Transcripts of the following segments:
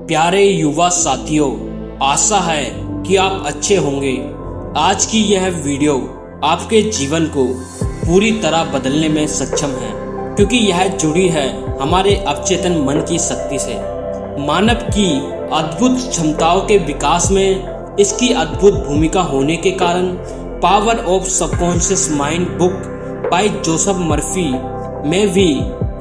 प्यारे युवा साथियों, आशा है कि आप अच्छे होंगे। आज की यह वीडियो आपके जीवन को पूरी तरह बदलने में सक्षम है, क्योंकि यह जुड़ी है हमारे अवचेतन मन की शक्ति से। मानव की अद्भुत क्षमताओं के विकास में इसकी अद्भुत भूमिका होने के कारण power of subconscious mind book by Joseph Murphy में भी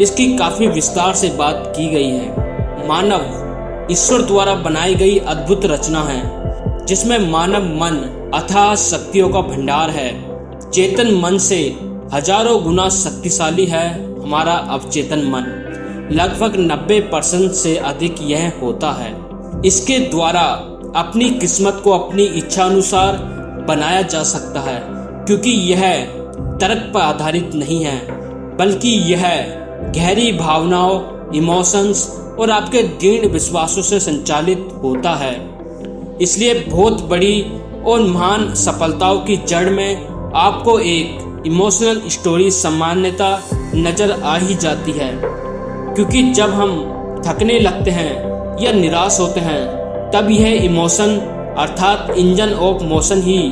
इसकी काफी विस्तार से बात की गई है। मानव ईश्वर द्वारा बनाई गई अद्भुत रचना है, जिसमें मानव मन अथाह शक्तियों का भंडार है। चेतन मन से हजारों गुना शक्तिशाली है हमारा अवचेतन मन। लगभग 90% से अधिक यह होता है। इसके द्वारा अपनी किस्मत को अपनी इच्छा अनुसार बनाया जा सकता है, क्योंकि यह तर्क पर आधारित नहीं है, बल्कि यह गहरी भावनाओं, इमोशंस और आपके दृढ़ विश्वासों से संचालित होता है। इसलिए बहुत बड़ी और महान सफलताओं की जड़ में आपको एक इमोशनल स्टोरी सामान्यता नजर आ ही जाती है, क्योंकि जब हम थकने लगते हैं या निराश होते हैं, तब यह इमोशन अर्थात इंजन ऑफ मोशन ही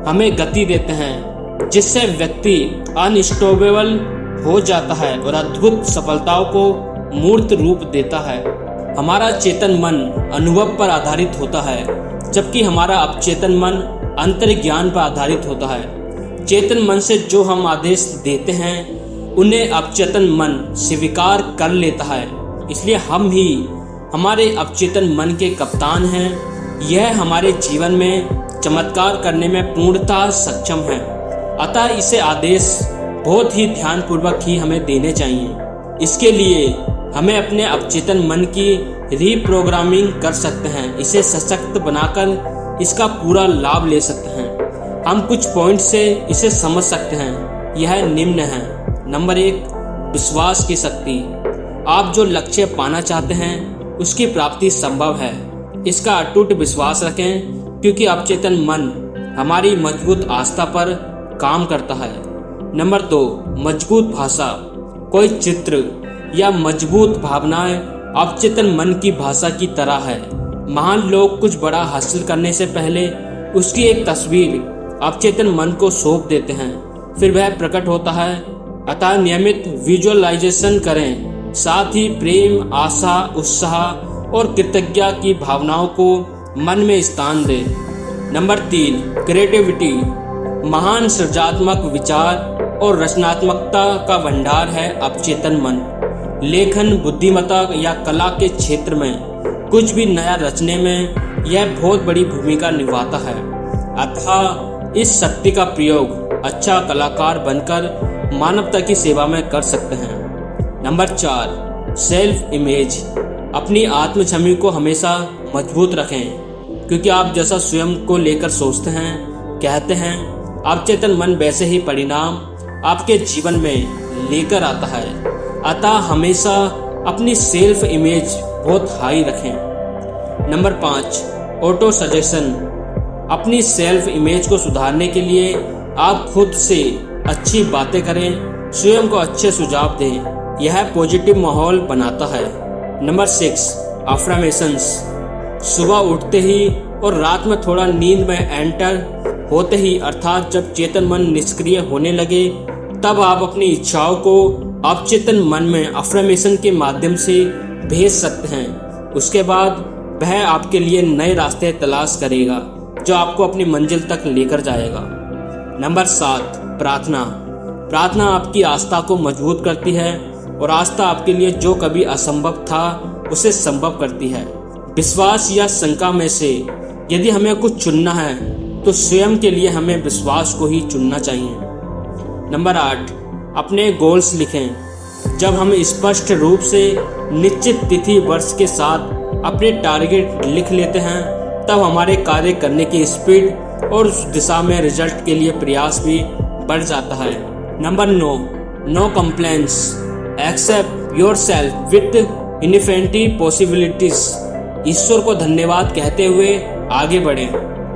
हमें गति देते हैं, जिससे व्यक्ति अनस्टॉपेबल हो जाता है और अद्भुत सफलताओं को मूर्त रूप देता है। हमारा चेतन मन अनुभव पर आधारित होता है, जबकि हमारा अवचेतन मन अंतर्ज्ञान पर आधारित होता है। चेतन मन से जो हम आदेश देते हैं, उन्हें अवचेतन मन स्वीकार कर लेता है। इसलिए हम ही हमारे अवचेतन मन के कप्तान हैं। यह हमारे जीवन में चमत्कार करने में पूर्णतः सक्षम है। अतः इसे आदेश बहुत ही ध्यानपूर्वक ही हमें देने चाहिए। इसके लिए हमें अपने अवचेतन मन की रीप्रोग्रामिंग कर सकते हैं। इसे सशक्त बनाकर इसका पूरा लाभ ले सकते हैं। हम कुछ पॉइंट से इसे समझ सकते हैं। यह निम्न है। नंबर 1, विश्वास की शक्ति। आप जो लक्ष्य पाना चाहते हैं, उसकी प्राप्ति संभव है। इसका अटूट विश्वास रखें, क्योंकि अवचेतन मन हमारी मजबूत आस्था पर काम करता है। नंबर 2, मजबूत भाषा। कोई चित्र या मजबूत भावनाएं अवचेतन मन की भाषा की तरह है। महान लोग कुछ बड़ा हासिल करने से पहले उसकी एक तस्वीर अवचेतन मन को सौंप देते हैं, फिर वह प्रकट होता है। अतः नियमित विजुअलाइजेशन करें, साथ ही प्रेम, आशा, उत्साह और कृतज्ञता की भावनाओं को मन में स्थान दें। Number 3, creativity. महान सृजनात्मक विचार और रचनात्मकता का भंडार है अवचेतन मन। लेखन, बुद्धिमत्ता या कला के क्षेत्र में कुछ भी नया रचने में यह बहुत बड़ी भूमिका निभाता है। अतः इस शक्ति का प्रयोग अच्छा कलाकार बनकर मानवता की सेवा में कर सकते हैं। Number 4, self image. अपनी आत्म छवि को हमेशा मजबूत रखें, क्योंकि आप जैसा स्वयं को लेकर सोचते हैं, कहते हैं, अवचेतन मन वैसे ही परिणाम आपके जीवन में लेकर आता है। अतः हमेशा अपनी सेल्फ इमेज बहुत हाई रखें। Number 5, auto suggestion. अपनी सेल्फ इमेज को सुधारने के लिए आप खुद से अच्छी बातें करें, स्वयं को अच्छे सुझाव दें। यह पॉजिटिव माहौल बनाता है। Number 6, affirmations. सुबह उठते ही और रात में थोड़ा नींद में एंटर होते ही, अर्थात जब चेतन मन निष्क्रिय होने लगे, तब आप अपनी इच्छाओं को अवचेतन मन में अफर्मेशन के माध्यम से भेज सकते हैं। उसके बाद वह आपके लिए नए रास्ते तलाश करेगा, जो आपको अपनी मंजिल तक लेकर जाएगा। नंबर 7, प्रार्थना। प्रार्थना आपकी आस्था को मजबूत करती है और आस्था आपके लिए जो कभी असंभव था, उसे संभव करती है। विश्वास या शंका में से यदि हमें कुछ चुनना है, तो स्वयं के लिए हमें विश्वास को ही चुनना चाहिए। नंबर 8, अपने गोल्स लिखें। जब हम स्पष्ट रूप से निश्चित तिथि वर्ष के साथ अपने टारगेट लिख लेते हैं, तब हमारे कार्य करने की स्पीड और उस दिशा में रिजल्ट के लिए प्रयास भी बढ़ जाता है। Number 9, no complaints. Accept yourself with infinity possibilities. ईश्वर को धन्यवाद कहते हुए आगे बढ़ें।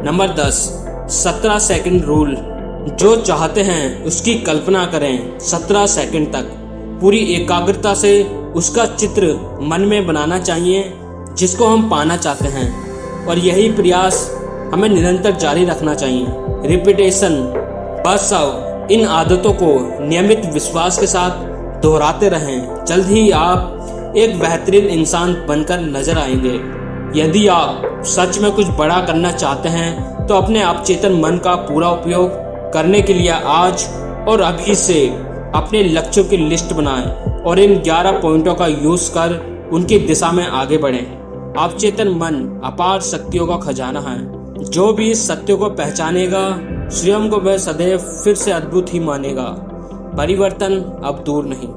Number 10, 17 second rule. जो चाहते हैं उसकी कल्पना करें 17 सेकंड तक। पूरी एकाग्रता से उसका चित्र मन में बनाना चाहिए। जिसको हम पाना चाहते हैं, और यही प्रयास हमें निरंतर जारी रखना चाहिए। रिपीटेशन बस अब इन आदतों को नियमित विश्वास के साथ दोहराते रहें। जल्द ही आप एक बेहतरीन इंसान बनकर नजर आएंगे। यदि आप सच में कुछ बड़ा करना चाहते हैं तो अपने अवचेतन मन का पूरा उपयोग करने के लिए आज और अभी से अपने लक्ष्यों की लिस्ट बनाएं और इन 11 पॉइंटों का यूज कर उनकी दिशा में आगे बढ़ें। अवचेतन मन अपार शक्तियों का खजाना है। जो भी इस सत्य को पहचानेगा स्वयं को वह सदैव फिर से अद्भुत ही मानेगा। परिवर्तन अब दूर नहीं।